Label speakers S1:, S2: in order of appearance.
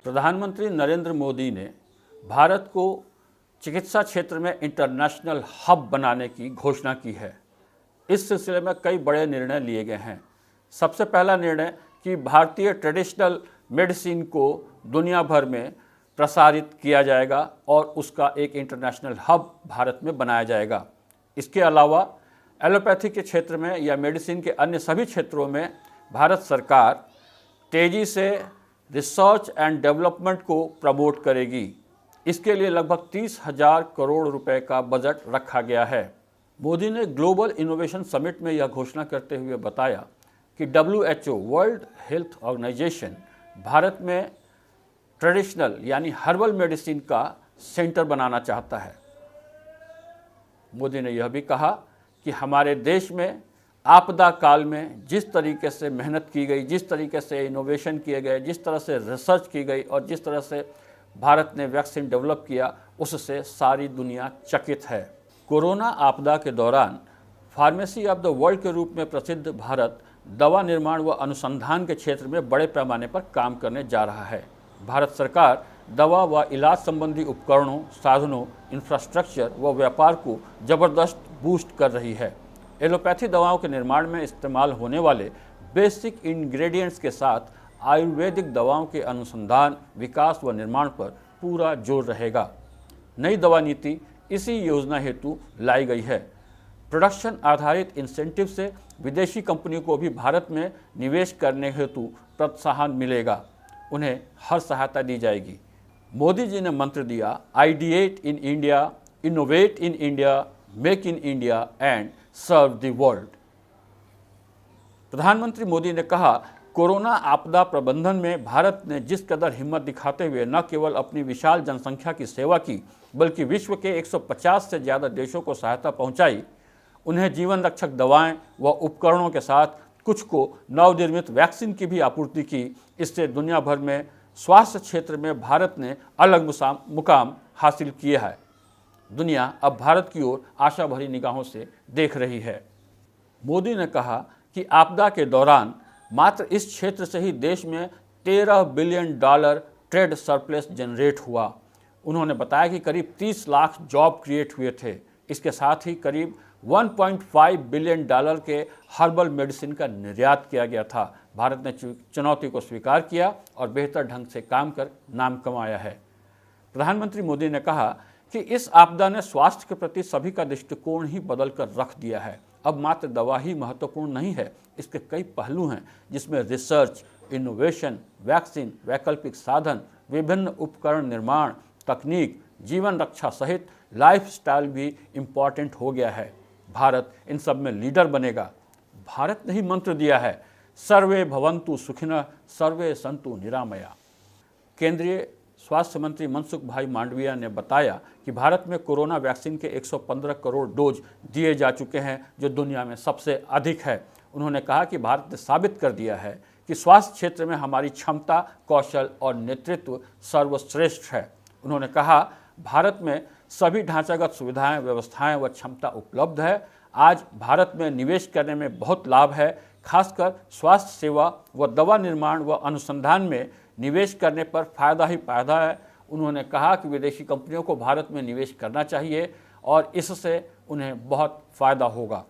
S1: प्रधानमंत्री नरेंद्र मोदी ने भारत को चिकित्सा क्षेत्र में इंटरनेशनल हब बनाने की घोषणा की है। इस सिलसिले में कई बड़े निर्णय लिए गए हैं। सबसे पहला निर्णय कि भारतीय ट्रेडिशनल मेडिसिन को दुनिया भर में प्रसारित किया जाएगा और उसका एक इंटरनेशनल हब भारत में बनाया जाएगा। इसके अलावा एलोपैथी के क्षेत्र में या मेडिसिन के अन्य सभी क्षेत्रों में भारत सरकार तेज़ी से रिसर्च एंड डेवलपमेंट को प्रमोट करेगी। इसके लिए लगभग 30,000 करोड़ रुपए का बजट रखा गया है। मोदी ने ग्लोबल इनोवेशन समिट में यह घोषणा करते हुए बताया कि WHO World Health Organization Bharat में ट्रेडिशनल यानी हर्बल मेडिसिन का सेंटर बनाना चाहता है। मोदी ने यह भी कहा कि हमारे देश में आपदा काल में जिस तरीके से मेहनत की गई, जिस तरीके से इनोवेशन किए गए, जिस तरह से रिसर्च की गई और जिस तरह से भारत ने वैक्सीन डेवलप किया, उससे सारी दुनिया चकित है। कोरोना आपदा के दौरान फार्मेसी ऑफ द वर्ल्ड के रूप में प्रसिद्ध भारत दवा निर्माण व अनुसंधान के क्षेत्र में बड़े पैमाने पर काम करने जा रहा है। भारत सरकार दवा व इलाज संबंधी उपकरणों, साधनों, इंफ्रास्ट्रक्चर व व्यापार को जबरदस्त बूस्ट कर रही है। एलोपैथी दवाओं के निर्माण में इस्तेमाल होने वाले बेसिक इंग्रेडिएंट्स के साथ आयुर्वेदिक दवाओं के अनुसंधान, विकास व निर्माण पर पूरा जोर रहेगा। नई दवा नीति इसी योजना हेतु लाई गई है। प्रोडक्शन आधारित इंसेंटिव से विदेशी कंपनियों को भी भारत में निवेश करने हेतु प्रोत्साहन मिलेगा। उन्हें हर सहायता दी जाएगी। मोदी जी ने मंत्र दिया, ideate in India, innovate in India, make in India and serve the world. प्रधानमंत्री मोदी ने कहा, कोरोना आपदा प्रबंधन में भारत ने जिस कदर हिम्मत दिखाते हुए न केवल अपनी विशाल जनसंख्या की सेवा की, बल्कि विश्व के 150 से ज़्यादा देशों को सहायता पहुंचाई। उन्हें जीवन रक्षक दवाएं व उपकरणों के साथ कुछ को नवनिर्मित वैक्सीन की भी आपूर्ति की। इससे दुनिया भर में स्वास्थ्य क्षेत्र में भारत ने अलग मुकाम हासिल किया है। दुनिया अब भारत की ओर आशा भरी निगाहों से देख रही है। मोदी ने कहा कि आपदा के दौरान मात्र इस क्षेत्र से ही देश में $13 बिलियन ट्रेड सरप्लस जनरेट हुआ। उन्होंने बताया कि करीब 30 लाख जॉब क्रिएट हुए थे। इसके साथ ही करीब $1.5 बिलियन के हर्बल मेडिसिन का निर्यात किया गया था। भारत ने चुनौती को स्वीकार किया और बेहतर ढंग से काम कर नाम कमाया है। प्रधानमंत्री मोदी ने कहा कि इस आपदा ने स्वास्थ्य के प्रति सभी का दृष्टिकोण ही बदल कर रख दिया है। अब मात्र दवा ही महत्वपूर्ण नहीं है, इसके कई पहलू हैं जिसमें रिसर्च, इनोवेशन, वैक्सीन, वैकल्पिक साधन, विभिन्न उपकरण निर्माण, तकनीक, जीवन रक्षा सहित लाइफस्टाइल भी इम्पॉर्टेंट हो गया है। भारत इन सब में लीडर बनेगा। भारत ने ही मंत्र दिया है, सर्वे भवन्तु सुखिनः सर्वे सन्तु निरामया। केंद्रीय स्वास्थ्य मंत्री मनसुख भाई मांडविया ने बताया कि भारत में कोरोना वैक्सीन के 115 करोड़ डोज दिए जा चुके हैं, जो दुनिया में सबसे अधिक है। उन्होंने कहा कि भारत ने साबित कर दिया है कि स्वास्थ्य क्षेत्र में हमारी क्षमता, कौशल और नेतृत्व सर्वश्रेष्ठ है। उन्होंने कहा, भारत में सभी ढांचागत सुविधाएं, व्यवस्थाएं व क्षमता उपलब्ध है। आज भारत में निवेश करने में बहुत लाभ है। खासकर स्वास्थ्य सेवा व दवा निर्माण व अनुसंधान में निवेश करने पर फायदा ही फायदा है। उन्होंने कहा कि विदेशी कंपनियों को भारत में निवेश करना चाहिए और इससे उन्हें बहुत फायदा होगा।